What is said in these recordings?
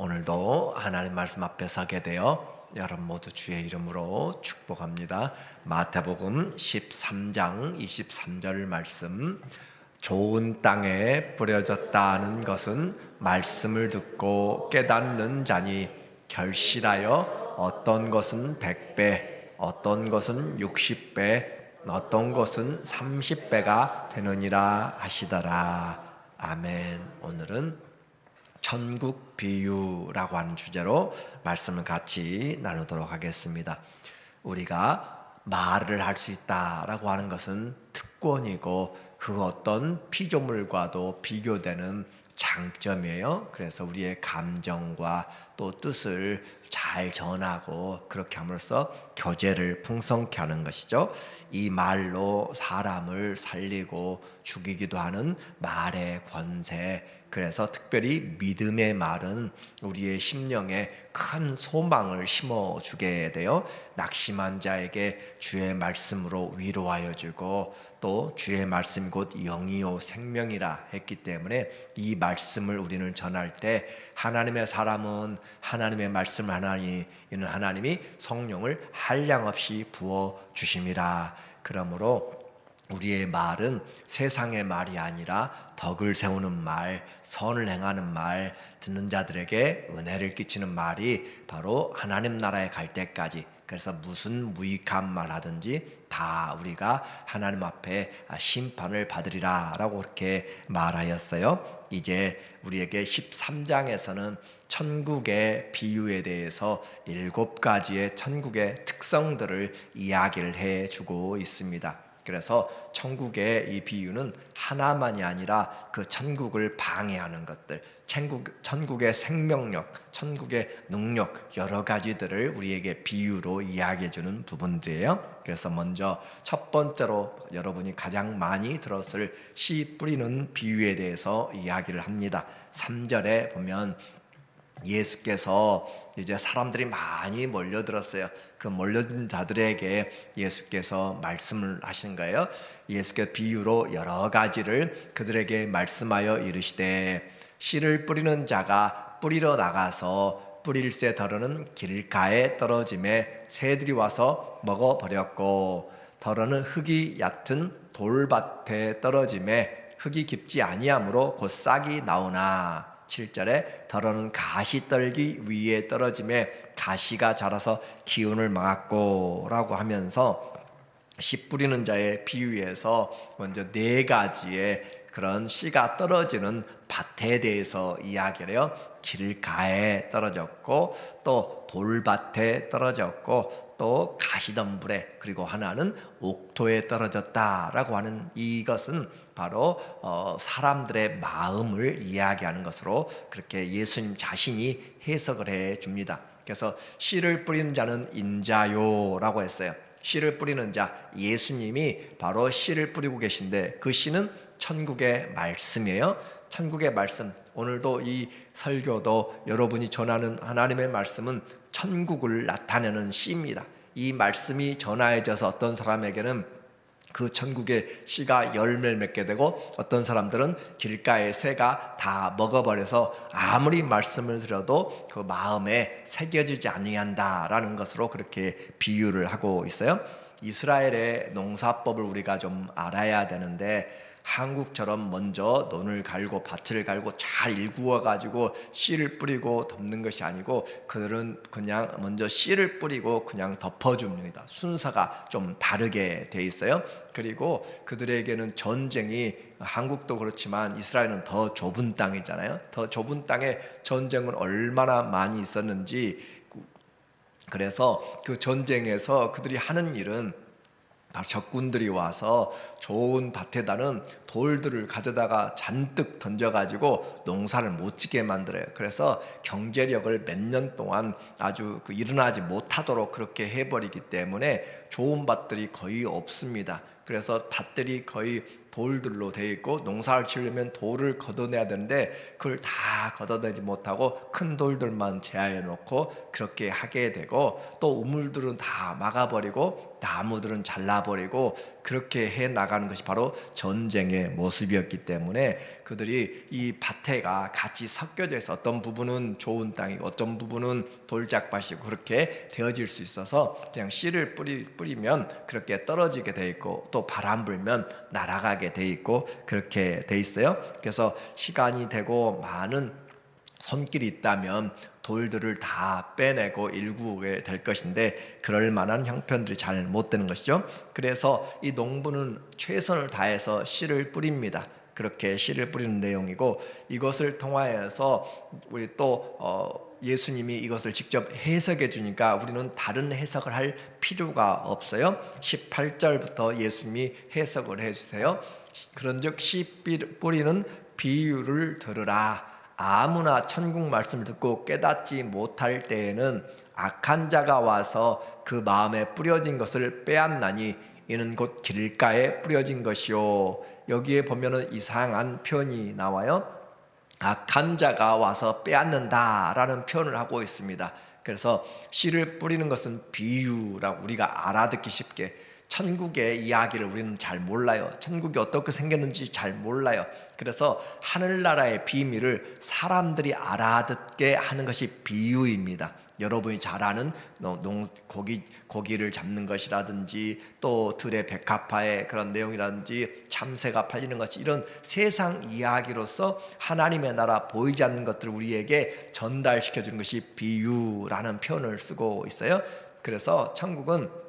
오늘도 하나님 말씀 앞에 서게 되어 여러분 모두 주의 이름으로 축복합니다. 마태복음 13장 23절 말씀. 좋은 땅에 뿌려졌다는 것은 말씀을 듣고 깨닫는 자니 결실하여 어떤 것은 100배, 어떤 것은 60배, 어떤 것은 30배가 되느니라 하시더라. 아멘. 오늘은 천국 비유라고 하는 주제로 말씀을 같이 나누도록 하겠습니다. 우리가 말을 할 수 있다라고 하는 것은 특권이고 그 어떤 피조물과도 비교되는 장점이에요. 그래서 우리의 감정과 또 뜻을 잘 전하고 그렇게 함으로써 교제를 풍성케 하는 것이죠. 이 말로 사람을 살리고 죽이기도 하는 말의 권세, 그래서 특별히 믿음의 말은 우리의 심령에 큰 소망을 심어주게 되어 낙심한 자에게 주의 말씀으로 위로하여 주고 또 주의 말씀 곧 영이요 생명이라 했기 때문에 이 말씀을 우리는 전할 때 하나님의 사람은 하나님의 말씀을 하나님은 하나님이 성령을 한량없이 부어 주심이라. 그러므로 우리의 말은 세상의 말이 아니라 덕을 세우는 말, 선을 행하는 말, 듣는 자들에게 은혜를 끼치는 말이 바로 하나님 나라에 갈 때까지, 그래서 무슨 무익한 말 하든지 다 우리가 하나님 앞에 심판을 받으리라 라고 그렇게 말하였어요. 이제 우리에게 13장에서는 천국의 비유에 대해서 7가지의 천국의 특성들을 이야기를 해주고 있습니다. 그래서 천국의 이 비유는 하나만이 아니라 그 천국을 방해하는 것들, 천국의 생명력, 천국의 능력, 여러 가지들을 우리에게 비유로 이야기해 주는 부분들이에요. 그래서 먼저 첫 번째로 여러분이 가장 많이 들었을 씨 뿌리는 비유에 대해서 이야기를 합니다. 3절에 보면 예수께서 이제 사람들이 많이 몰려들었어요. 그 몰려든 자들에게 예수께서 말씀을 하신 거예요. 예수께서 비유로 여러 가지를 그들에게 말씀하여 이르시되 씨를 뿌리는 자가 뿌리러 나가서 뿌릴새 덜어는 길가에 떨어짐에 새들이 와서 먹어버렸고 덜어는 흙이 얕은 돌밭에 떨어짐에 흙이 깊지 아니하므로 곧 싹이 나오나 7절에 덜어는 가시떨기 위에 떨어짐에 가시가 자라서 기운을 막았고 라고 하면서 씨 뿌리는 자의 비유에서 먼저 4가지의 그런 씨가 떨어지는 밭에 대해서 이야기를 해요. 길가에 떨어졌고 또 돌밭에 떨어졌고 또 가시덤불에, 그리고 하나는 옥토에 떨어졌다라고 하는 이것은 바로 사람들의 마음을 이야기하는 것으로 그렇게 예수님 자신이 해석을 해 줍니다. 그래서 씨를 뿌리는 자는 인자요라고 했어요. 씨를 뿌리는 자, 예수님이 바로 씨를 뿌리고 계신데 그 씨는 천국의 말씀이에요. 천국의 말씀. 오늘도 이 설교도 여러분이 전하는 하나님의 말씀은 천국을 나타내는 씨입니다. 이 말씀이 전하여져서 어떤 사람에게는 그 천국의 씨가 열매를 맺게 되고 어떤 사람들은 길가의 새가 다 먹어버려서 아무리 말씀을 들어도 그 마음에 새겨지지 아니한다라는 것으로 그렇게 비유를 하고 있어요. 이스라엘의 농사법을 우리가 좀 알아야 되는데 한국처럼 먼저 논을 갈고 밭을 갈고 잘 일구어 가지고 씨를 뿌리고 덮는 것이 아니고 그들은 그냥 먼저 씨를 뿌리고 그냥 덮어줍니다. 순서가 좀 다르게 돼 있어요. 그리고 그들에게는 전쟁이, 한국도 그렇지만 이스라엘은 더 좁은 땅이잖아요. 더 좁은 땅에 전쟁은 얼마나 많이 있었는지, 그래서 그 전쟁에서 그들이 하는 일은 바로 적군들이 와서 좋은 밭에다는 돌들을 가져다가 잔뜩 던져가지고 농사를 못 지게 만들어요. 그래서 경제력을 몇 년 동안 아주 일어나지 못하도록 그렇게 해버리기 때문에 좋은 밭들이 거의 없습니다. 그래서 밭들이 거의 돌들로 되어 있고 농사를 지으려면 돌을 걷어내야 되는데 그걸 다 걷어내지 못하고 큰 돌들만 제하여 놓고 그렇게 하게 되고 또 우물들은 다 막아버리고 나무들은 잘라버리고 그렇게 해 나가는 것이 바로 전쟁의 모습이었기 때문에 그들이 이 밭에가 같이 섞여져 있어 어떤 부분은 좋은 땅이고 어떤 부분은 돌짝밭이고 그렇게 되어질 수 있어서 그냥 씨를 뿌리면 그렇게 떨어지게 돼 있고 또 바람 불면 날아가게 돼 있고 그렇게 돼 있어요. 그래서 시간이 되고 많은 손길이 있다면 돌들을 다 빼내고 일구게 될 것인데 그럴 만한 형편들이 잘 못 되는 것이죠. 그래서 이 농부는 최선을 다해서 씨를 뿌립니다. 그렇게 씨를 뿌리는 내용이고 이것을 통하여서 우리 또 예수님이 이것을 직접 해석해 주니까 우리는 다른 해석을 할 필요가 없어요. 18절부터 예수님이 해석을 해주세요. 그런즉 씨 뿌리는 비유를 들으라. 아무나 천국 말씀을 듣고 깨닫지 못할 때에는 악한 자가 와서 그 마음에 뿌려진 것을 빼앗나니 이는 곧 길가에 뿌려진 것이요. 여기에 보면은 이상한 표현이 나와요. 악한 자가 와서 빼앗는다라는 표현을 하고 있습니다. 그래서 씨를 뿌리는 것은 비유라고 우리가 알아듣기 쉽게 천국의 이야기를 우리는 잘 몰라요. 천국이 어떻게 생겼는지 잘 몰라요. 그래서 하늘나라의 비밀을 사람들이 알아듣게 하는 것이 비유입니다. 여러분이 잘 아는 고기를 잡는 것이라든지 또 들의 백합화의 그런 내용이라든지 참새가 팔리는 것이 이런 세상 이야기로서 하나님의 나라 보이지 않는 것들을 우리에게 전달시켜 주는 것이 비유라는 표현을 쓰고 있어요. 그래서 천국은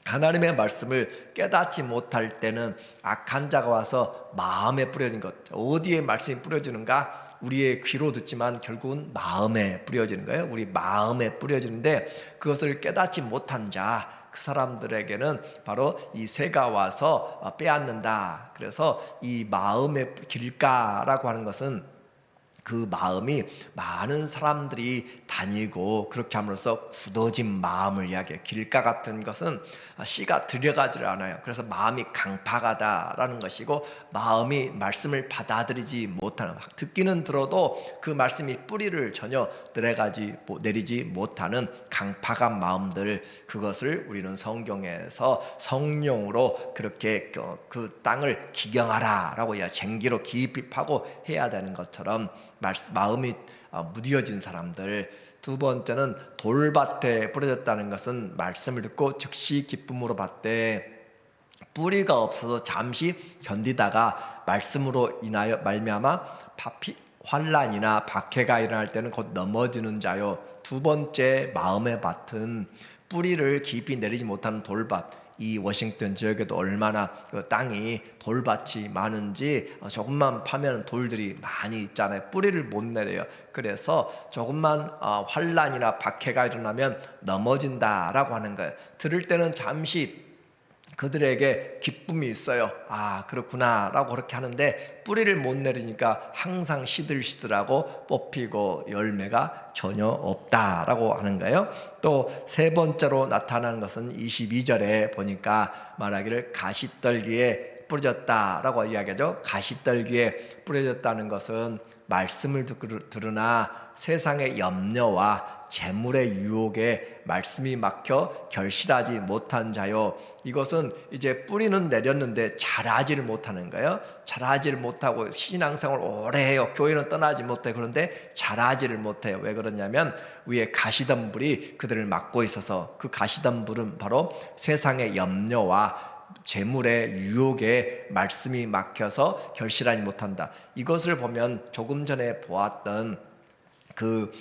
하나님의 말씀을 깨닫지 못할 때는 악한 자가 와서 마음에 뿌려진 것, 어디에 말씀이 뿌려지는가? 우리의 귀로 듣지만 결국은 마음에 뿌려지는 거예요. 우리 마음에 뿌려지는데 그것을 깨닫지 못한 자, 그 사람들에게는 바로 이 새가 와서 빼앗는다. 그래서 이 마음의 길가라고 하는 것은 그 마음이 많은 사람들이 다니고 그렇게 함으로써 굳어진 마음을 이야기해요. 길가 같은 것은 씨가 들여가지를 않아요. 그래서 마음이 강팍하다라는 것이고 마음이 말씀을 받아들이지 못하는, 듣기는 들어도 그 말씀이 뿌리를 전혀 내리지 못하는 강팍한 마음들, 그것을 우리는 성경에서 성령으로 그렇게 그 땅을 기경하라라고 쟁기로 깊이 파고 해야 되는 것처럼 마음이 무뎌진 사람들. 두 번째는 돌밭에 뿌려졌다는 것은 말씀을 듣고 즉시 기쁨으로 받되 뿌리가 없어서 잠시 견디다가 말씀으로 인하여 말미암아 환난이나 박해가 일어날 때는 곧 넘어지는 자요. 두 번째 마음의 밭은 뿌리를 깊이 내리지 못하는 돌밭. 이 워싱턴 지역에도 얼마나 그 땅이 돌밭이 많은지 조금만 파면 돌들이 많이 있잖아요. 뿌리를 못 내려요. 그래서 조금만 환난이나 박해가 일어나면 넘어진다라고 하는 거예요. 들을 때는 잠시 그들에게 기쁨이 있어요. 아, 그렇구나 라고 그렇게 하는데 뿌리를 못 내리니까 항상 시들시들하고 뽑히고 열매가 전혀 없다라고 하는 거예요. 또 세 번째로 나타나는 것은 22절에 보니까 말하기를 가시떨기에 뿌려졌다라고 이야기하죠. 가시떨기에 뿌려졌다는 것은 말씀을 들으나 세상의 염려와 재물의 유혹에 말씀이 막혀 결실하지 못한 자요. 이것은 이제 뿌리는 내렸는데 자라지를 못하는 거예요. 자라지를 못하고 신앙생활을 오래 해요. 교회는 떠나지 못해. 그런데 자라지를 못해요. 왜 그러냐면 위에 가시덤불이 그들을 막고 있어서, 그 가시덤불은 바로 세상의 염려와 재물의 유혹에 말씀이 막혀서 결실하지 못한다. 이것을 보면 조금 전에 보았던 그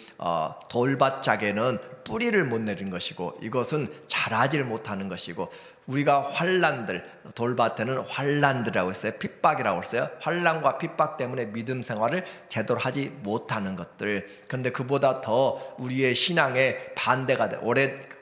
돌밭짝에는 뿌리를 못 내린 것이고 이것은 자라지를 못하는 것이고, 우리가 환난들, 돌밭에는 환난들이라고 했어요. 핍박이라고 했어요. 환난과 핍박 때문에 믿음 생활을 제대로 하지 못하는 것들. 그런데 그보다 더 우리의 신앙에 반대가 돼.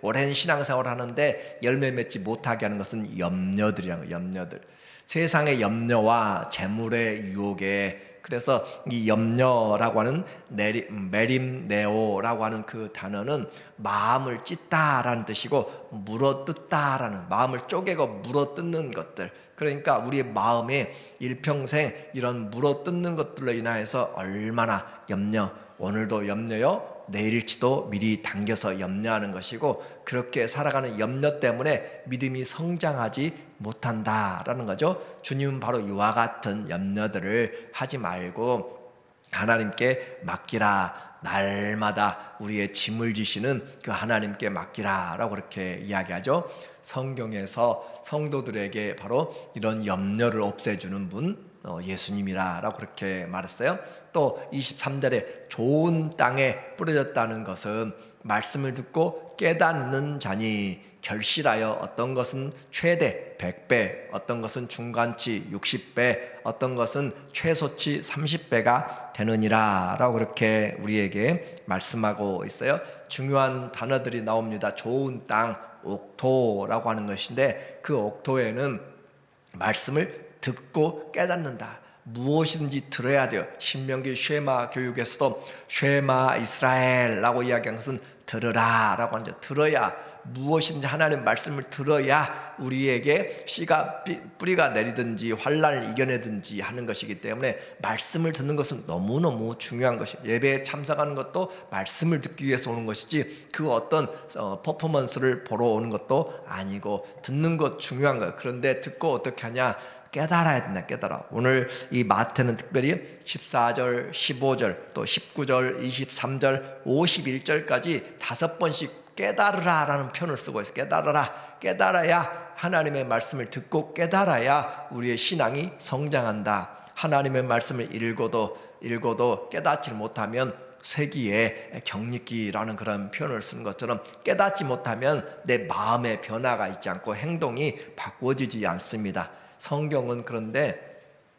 오랜 신앙생활을 하는데 열매 맺지 못하게 하는 것은 염려들이라는 거예요. 염려들. 세상의 염려와 재물의 유혹에. 그래서 이 염려라고 하는 메림네오라고 하는 그 단어는 마음을 찢다라는 뜻이고 물어뜯다라는, 마음을 쪼개고 물어뜯는 것들. 그러니까 우리의 마음에 일평생 이런 물어뜯는 것들로 인하여서 얼마나 염려, 오늘도 염려요, 내일일지도 미리 당겨서 염려하는 것이고, 그렇게 살아가는 염려 때문에 믿음이 성장하지 못한다라는 거죠. 주님은 바로 이와 같은 염려들을 하지 말고 하나님께 맡기라. 날마다 우리의 짐을 지시는 그 하나님께 맡기라라고 그렇게 이야기하죠. 성경에서 성도들에게 바로 이런 염려를 없애주는 분 예수님이라고 그렇게 말했어요. 또 23절에 좋은 땅에 뿌려졌다는 것은 말씀을 듣고 깨닫는 자니 결실하여 어떤 것은 최대 100배, 어떤 것은 중간치 60배, 어떤 것은 최소치 30배가 되느니라 라고 그렇게 우리에게 말씀하고 있어요. 중요한 단어들이 나옵니다. 좋은 땅, 옥토라고 하는 것인데, 그 옥토에는 말씀을 듣고 깨닫는다. 무엇이든지 들어야 돼요. 신명기 쉐마 교육에서도 쉐마 이스라엘라고 이야기한 것은 들으라라고 하죠. 들어야, 무엇인지 하나님의 말씀을 들어야 우리에게 씨가 뿌리가 내리든지 환난을 이겨내든지 하는 것이기 때문에 말씀을 듣는 것은 너무너무 중요한 것이에요. 예배에 참석하는 것도 말씀을 듣기 위해서 오는 것이지 그 어떤 퍼포먼스를 보러 오는 것도 아니고, 듣는 것 중요한 거예요. 그런데 듣고 어떻게 하냐? 깨달아야 된다. 깨달아. 오늘 이 마태는 특별히 14절, 15절, 또 19절, 23절, 51절까지 5번씩 깨달으라 라는 표현을 쓰고 있어요. 깨달으라. 깨달아야, 하나님의 말씀을 듣고 깨달아야 우리의 신앙이 성장한다. 하나님의 말씀을 읽어도 깨닫지 못하면 쇠기에 경릿기라는 그런 표현을 쓰는 것처럼, 깨닫지 못하면 내 마음의 변화가 있지 않고 행동이 바꾸어지지 않습니다. 성경은 그런데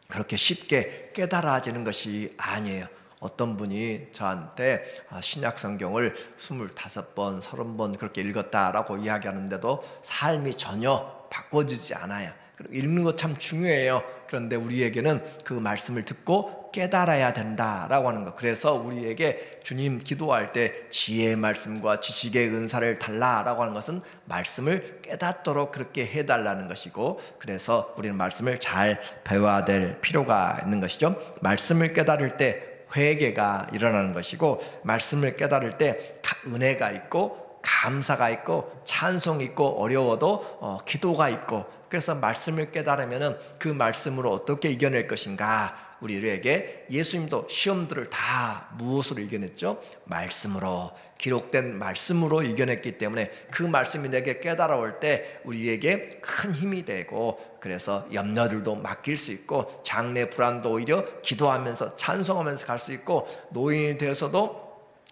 그렇게 쉽게 깨달아지는 것이 아니에요. 어떤 분이 저한테 신약 성경을 25번, 30번 그렇게 읽었다라고 이야기하는데도 삶이 전혀 바꿔지지 않아요. 읽는 것 참 중요해요. 그런데 우리에게는 그 말씀을 듣고 깨달아야 된다라고 하는 것. 그래서 우리에게 주님 기도할 때 지혜의 말씀과 지식의 은사를 달라라고 하는 것은 말씀을 깨닫도록 그렇게 해달라는 것이고, 그래서 우리는 말씀을 잘 배워야 될 필요가 있는 것이죠. 말씀을 깨달을 때 회개가 일어나는 것이고, 말씀을 깨달을 때 은혜가 있고 감사가 있고 찬송이 있고 어려워도 기도가 있고, 그래서 말씀을 깨달으면 그 말씀으로 어떻게 이겨낼 것인가. 우리에게 예수님도 시험들을 다 무엇으로 이겨냈죠? 말씀으로, 기록된 말씀으로 이겨냈기 때문에 그 말씀이 내게 깨달아올 때 우리에게 큰 힘이 되고, 그래서 염려들도 맡길 수 있고, 장래 불안도 오히려 기도하면서 찬송하면서 갈 수 있고, 노인이 되어서도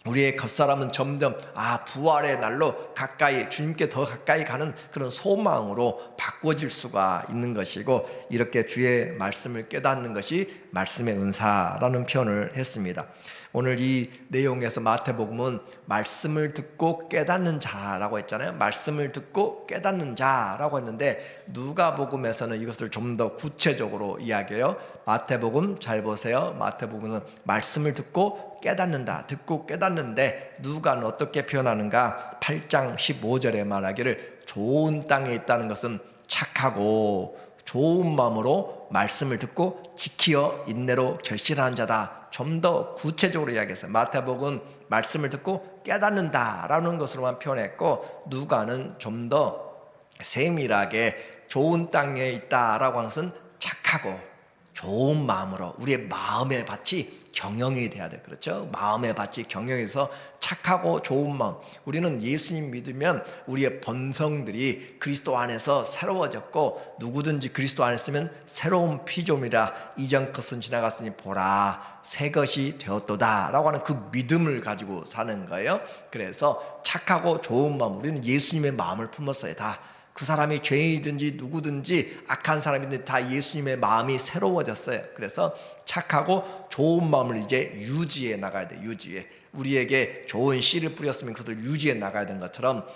우리의 겉사람은 점점 부활의 날로 가까이, 주님께 더 가까이 가는 그런 소망으로 바꿔질 수가 있는 것이고, 이렇게 주의 말씀을 깨닫는 것이 말씀의 은사라는 표현을 했습니다. 오늘 이 내용에서 마태복음은 말씀을 듣고 깨닫는 자라고 했잖아요. 말씀을 듣고 깨닫는 자라고 했는데, 누가복음에서는 이것을 좀 더 구체적으로 이야기해요. 마태복음 잘 보세요. 마태복음은 말씀을 듣고 깨닫는다, 듣고 깨닫는데, 누가는 어떻게 표현하는가? 8장 15절에 말하기를 좋은 땅에 있다는 것은 착하고 좋은 마음으로 말씀을 듣고 지키어 인내로 결실하는 자다. 좀 더 구체적으로 이야기했어요. 마태복음은 말씀을 듣고 깨닫는다라는 것으로만 표현했고, 누가는 좀 더 세밀하게 좋은 땅에 있다라고 하는 것은 착하고 좋은 마음으로, 우리의 마음의 밭이 경영이 돼야 돼. 그렇죠? 마음의 밭이 경영해서 착하고 좋은 마음. 우리는 예수님 믿으면 우리의 본성들이 그리스도 안에서 새로워졌고, 누구든지 그리스도 안에 있으면 새로운 피조물이라, 이전 것은 지나갔으니 보라 새 것이 되었도다 라고 하는 그 믿음을 가지고 사는 거예요. 그래서 착하고 좋은 마음, 우리는 예수님의 마음을 품었어요. 다 그 사람이 죄인이든지 누구든지 악한 사람이든지 다 예수님의 마음이 새로워졌어요. 그래서 착하고 좋은 마음을 이제 유지해 나가야 돼요. 유지해. 우리에게 좋은 씨를 뿌렸으면 그것을 유지해 나가야 되는 것처럼,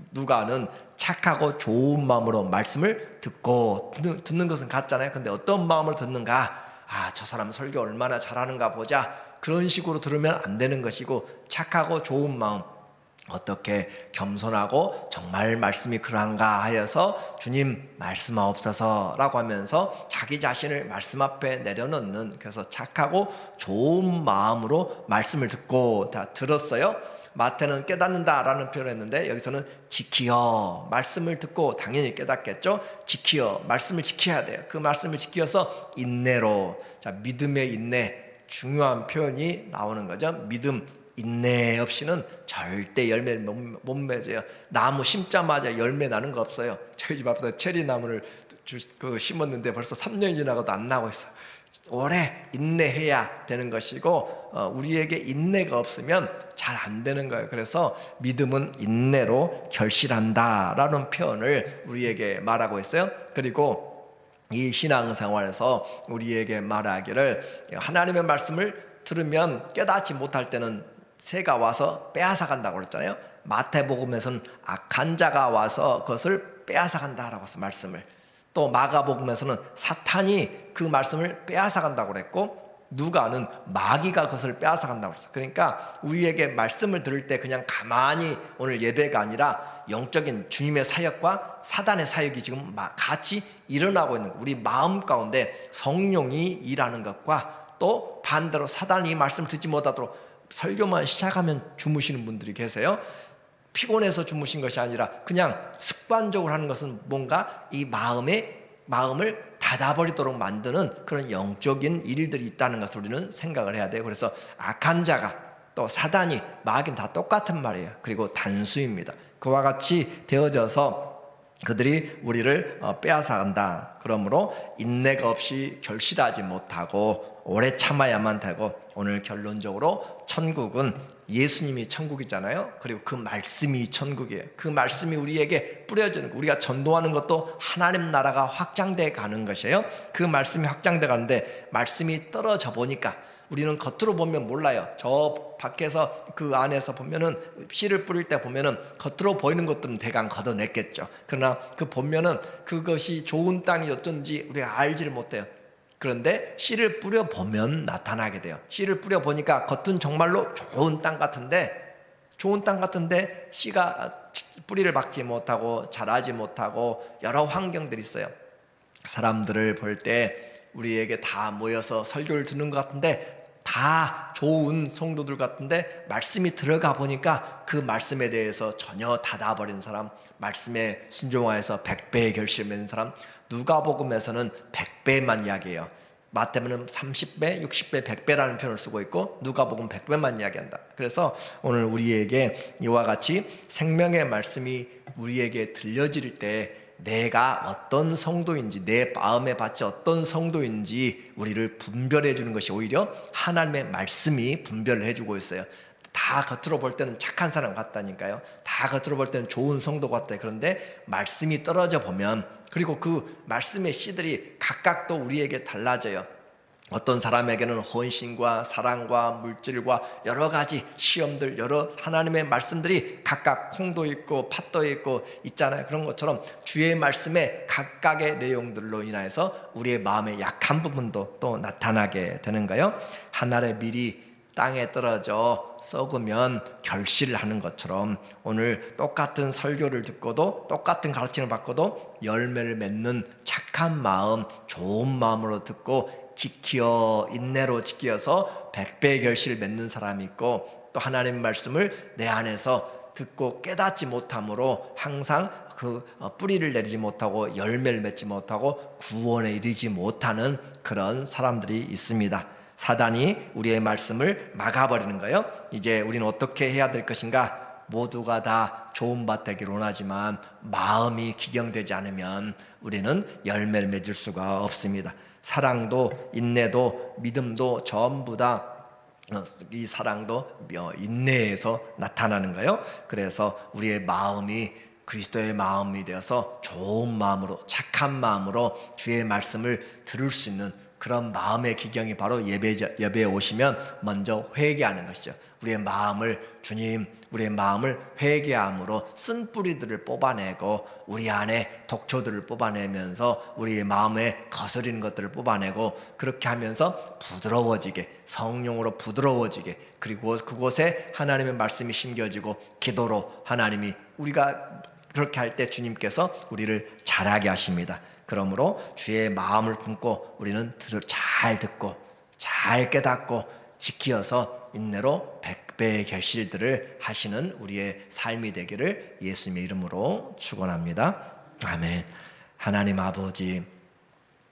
누가는 착하고 좋은 마음으로 말씀을 듣고, 듣는 것은 같잖아요. 근데 어떤 마음으로 듣는가? 저 사람 설교 얼마나 잘하는가 보자, 그런 식으로 들으면 안 되는 것이고, 착하고 좋은 마음, 어떻게 겸손하고 정말 말씀이 그러한가 하여서 주님 말씀하옵소서라고 하면서 자기 자신을 말씀 앞에 내려놓는, 그래서 착하고 좋은 마음으로 말씀을 듣고 다 들었어요. 마태는 깨닫는다라는 표현을 했는데 여기서는 지키어, 말씀을 듣고 당연히 깨닫겠죠. 지키어, 말씀을 지켜야 돼요. 그 말씀을 지키어서 인내로, 자, 믿음의 인내, 중요한 표현이 나오는 거죠. 믿음, 인내 없이는 절대 열매를 못 맺어요. 나무 심자마자 열매 나는 거 없어요. 저희 집 앞에서 체리 나무를 심었는데 벌써 3년이 지나가도 안 나고 있어. 오래 인내해야 되는 것이고, 우리에게 인내가 없으면 잘 안 되는 거예요. 그래서 믿음은 인내로 결실한다라는 표현을 우리에게 말하고 있어요. 그리고 이 신앙생활에서 우리에게 말하기를, 하나님의 말씀을 들으면 깨닫지 못할 때는 새가 와서 빼앗아 간다고 그랬잖아요. 마태복음에서는 악한 자가 와서 그것을 빼앗아 간다라고 해서 말씀을, 또 마가복음에서는 사탄이 그 말씀을 빼앗아 간다고 그랬고, 누가는 마귀가 그것을 빼앗아 간다고 했어요. 그러니까 우리에게 말씀을 들을 때 그냥 가만히 오늘 예배가 아니라 영적인 주님의 사역과 사단의 사역이 지금 같이 일어나고 있는 거예요. 우리 마음 가운데 성령이 일하는 것과 또 반대로 사단이 말씀을 듣지 못하도록, 설교만 시작하면 주무시는 분들이 계세요. 피곤해서 주무신 것이 아니라 그냥 습관적으로 하는 것은 뭔가 이 마음을 닫아버리도록 만드는 그런 영적인 일들이 있다는 것을 우리는 생각을 해야 돼요. 그래서 악한 자가, 또 사단이, 마귀는 다 똑같은 말이에요. 그리고 단수입니다. 그와 같이 되어져서 그들이 우리를 빼앗아 간다. 그러므로 인내가 없이 결실하지 못하고 오래 참아야만 되고, 오늘 결론적으로 천국은 예수님이 천국이잖아요. 그리고 그 말씀이 천국이에요. 그 말씀이 우리에게 뿌려지는 거, 우리가 전도하는 것도 하나님 나라가 확장돼 가는 것이에요. 그 말씀이 확장돼 가는데, 말씀이 떨어져 보니까 우리는 겉으로 보면 몰라요. 저 밖에서 그 안에서 보면은, 씨를 뿌릴 때 보면은 겉으로 보이는 것들은 대강 걷어냈겠죠. 그러나 그 보면은 그것이 좋은 땅이 어쩐지 우리가 알지를 못해요. 그런데 씨를 뿌려 보면 나타나게 돼요. 씨를 뿌려 보니까 겉은 정말로 좋은 땅 같은데 씨가 뿌리를 박지 못하고 자라지 못하고 여러 환경들이 있어요. 사람들을 볼 때 우리에게 다 모여서 설교를 듣는 것 같은데 다 좋은 성도들 같은데, 말씀이 들어가 보니까 그 말씀에 대해서 전혀 닫아버린 사람, 말씀에 순종하여서 100배의 결실을 맺는 사람, 누가복음에서는 100배만 이야기해요. 마태복음은 30배, 60배, 100배라는 표현을 쓰고 있고, 누가복음 100배만 이야기한다. 그래서 오늘 우리에게 이와 같이 생명의 말씀이 우리에게 들려질 때 내가 어떤 성도인지, 내 마음의 밭이 어떤 성도인지 우리를 분별해 주는 것이 오히려 하나님의 말씀이 분별을 해주고 있어요. 다 겉으로 볼 때는 착한 사람 같다니까요. 다 겉으로 볼 때는 좋은 성도 같다. 그런데 말씀이 떨어져 보면, 그리고 그 말씀의 씨들이 각각 또 우리에게 달라져요. 어떤 사람에게는 헌신과 사랑과 물질과 여러 가지 시험들, 여러 하나님의 말씀들이 각각 콩도 있고 팥도 있고 있잖아요. 그런 것처럼 주의 말씀의 각각의 내용들로 인하여서 우리의 마음의 약한 부분도 또 나타나게 되는 거예요. 한 알의 밀이 땅에 떨어져 썩으면 결실을 하는 것처럼, 오늘 똑같은 설교를 듣고도 똑같은 가르침을 받고도 열매를 맺는 착한 마음, 좋은 마음으로 듣고 지키어, 인내로 지키어서 100배의 결실을 맺는 사람이 있고, 또 하나님 말씀을 내 안에서 듣고 깨닫지 못함으로 항상 그 뿌리를 내리지 못하고 열매를 맺지 못하고 구원에 이르지 못하는 그런 사람들이 있습니다. 사단이 우리의 말씀을 막아버리는 거예요. 이제 우리는 어떻게 해야 될 것인가? 모두가 다 좋은 밭 되기를 원하지만 마음이 기경되지 않으면 우리는 열매를 맺을 수가 없습니다. 사랑도 인내도 믿음도 전부 다 이 사랑도 인내에서 나타나는 거예요. 그래서 우리의 마음이 그리스도의 마음이 되어서 좋은 마음으로, 착한 마음으로 주의 말씀을 들을 수 있는 그런 마음의 기경이 바로 예배에 오시면 먼저 회개하는 것이죠. 우리의 마음을 주님, 우리의 마음을 회개함으로 쓴 뿌리들을 뽑아내고 우리 안에 독초들을 뽑아내면서 우리의 마음에 거스리는 것들을 뽑아내고 그렇게 하면서 부드러워지게, 성령으로 부드러워지게, 그리고 그곳에 하나님의 말씀이 심겨지고 기도로 하나님이, 우리가 그렇게 할 때 주님께서 우리를 자라게 하십니다. 그러므로 주의 마음을 품고 우리는 잘 듣고 잘 깨닫고 지키어서 인내로 100배의 결실들을 하시는 우리의 삶이 되기를 예수님의 이름으로 축원합니다. 아멘. 하나님 아버지,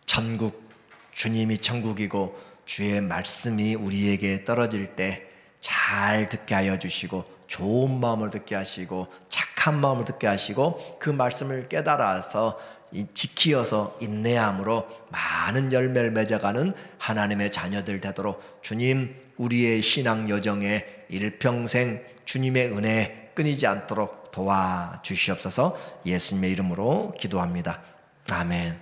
천국, 주님이 천국이고 주의 말씀이 우리에게 떨어질 때 잘 듣게 하여 주시고 좋은 마음으로 듣게 하시고 착한 마음으로 듣게 하시고 그 말씀을 깨달아서 지키어서 인내함으로 많은 열매를 맺어가는 하나님의 자녀들 되도록 주님, 우리의 신앙 여정에 일평생 주님의 은혜 끊이지 않도록 도와주시옵소서. 예수님의 이름으로 기도합니다. 아멘.